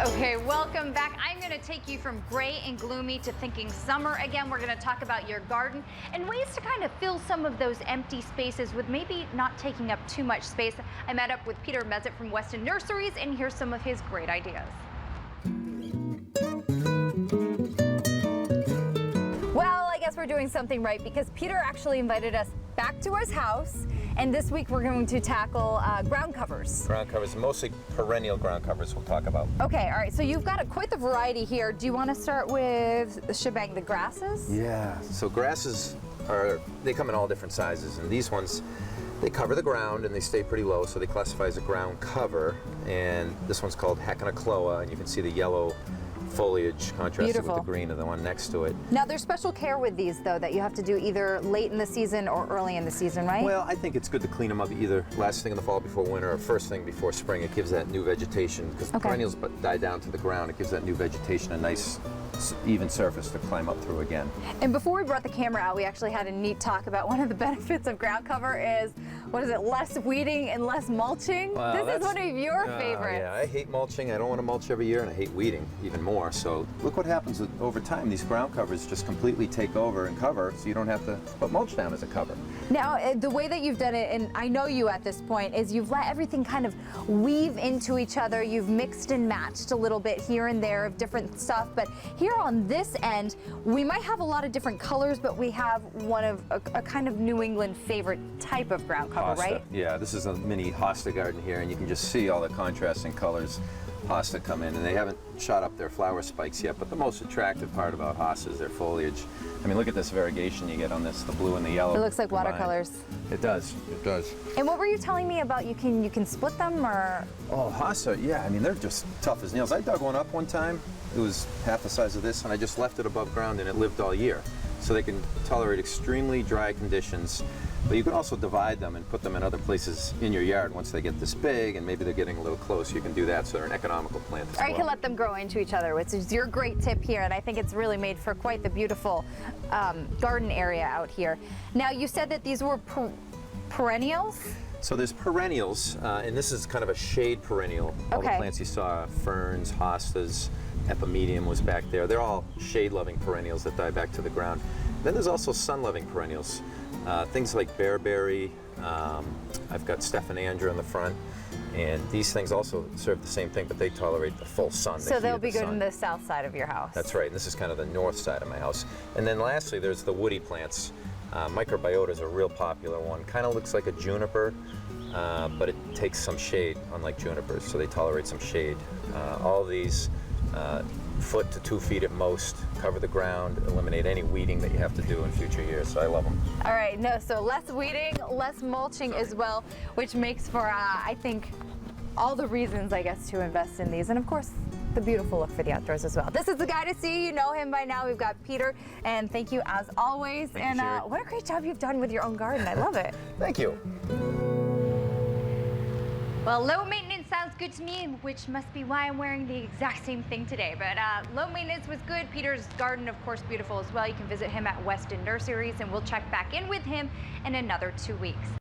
Okay, welcome back. I'm going to take you from gray and gloomy to thinking summer again. We're going to talk about your garden and ways to kind of fill some of those empty spaces with maybe not taking up too much space. I met up with Peter Mezitt from Weston Nurseries, and here's some of his great ideas. Well, I guess we're doing something right because Peter actually invited us back to his house, and this week we're going to tackle ground covers. Ground covers, mostly perennial ground covers we'll talk about. Okay, all right, so you've got quite the variety here. Do you want to start with the shebang, the grasses? Yeah, so grasses they come in all different sizes, and these ones, they cover the ground and they stay pretty low, so they classify as a ground cover. And this one's called Hackanachoa, and you can see the yellow foliage contrasted with the green of the one next to it. Now there's special care with these though that you have to do either late in the season or early in the season, right? Well, I think it's good to clean them up either last thing in the fall before winter or first thing before spring. It gives that new vegetation, because perennials die down to the ground. It gives that new vegetation a nice even surface to climb up through again. And before we brought the camera out, we actually had a neat talk about one of the benefits of ground cover is, what is it, less weeding and less mulching? Well, this is one of your favorites. Yeah, I hate mulching. I don't want to mulch every year, and I hate weeding even more. So look what happens over time. These ground covers just completely take over and cover, so you don't have to put mulch down as a cover. Now, the way that you've done it, and I know you at this point, is you've let everything kind of weave into each other. You've mixed and matched a little bit here and there of different stuff, but here on this end, we might have a lot of different colors, but we have one of a kind of New England favorite type of ground cover, Hosta. right? Yeah, this is a mini Hosta garden here, and you can just see all the contrasting colors Hosta come in, and they haven't shot up their flower spikes yet, but the most attractive part about Hosta is their foliage. I mean, look at this variegation you get on this, the blue and the yellow. It looks like combined. watercolors. It does, it does. And what were you telling me about you can split them, or? Oh, Hosta, yeah, I mean, they're just tough as nails. I dug one up one time. It was half the size of this, and I just left it above ground, and it lived all year. So they can tolerate extremely dry conditions, but you can also divide them and put them in other places in your yard once they get this big, and maybe they're getting a little close. You can do that, so they're an economical plant as well. Or you can let them grow into each other, which is your great tip here, and I think it's really made for quite the beautiful garden area out here. Now, you said that these were perennials? So there's perennials, and this is kind of a shade perennial. All the plants you saw, ferns, hostas, epimedium was back there. They're all shade-loving perennials that die back to the ground. Then there's also sun-loving perennials. Things like bearberry. I've got Stephanandra in the front. And these things also serve the same thing, but they tolerate the full sun. So they'll be good in the south side of your house. That's right. This is kind of the north side of my house. And then lastly, there's the woody plants. Microbiota is a real popular one. Kind of looks like a juniper, but it takes some shade, unlike junipers, so they tolerate some shade. All of these, foot to 2 feet at most, cover the ground, eliminate any weeding that you have to do in future years, so I love them. All right, no, so less weeding, less mulching as well, which makes for, I think, all the reasons, I guess, to invest in these, and of course, the beautiful look for the outdoors as well. This is the guy to see. You know him by now. We've got Peter, and thank you as always. Thank you, Shiri. What a great job you've done with your own garden. I love it. Thank you. Well, low maintenance sounds good to me, which must be why I'm wearing the exact same thing today. But low maintenance was good. Peter's garden, of course, beautiful as well. You can visit him at Weston Nurseries, and we'll check back in with him in another 2 weeks.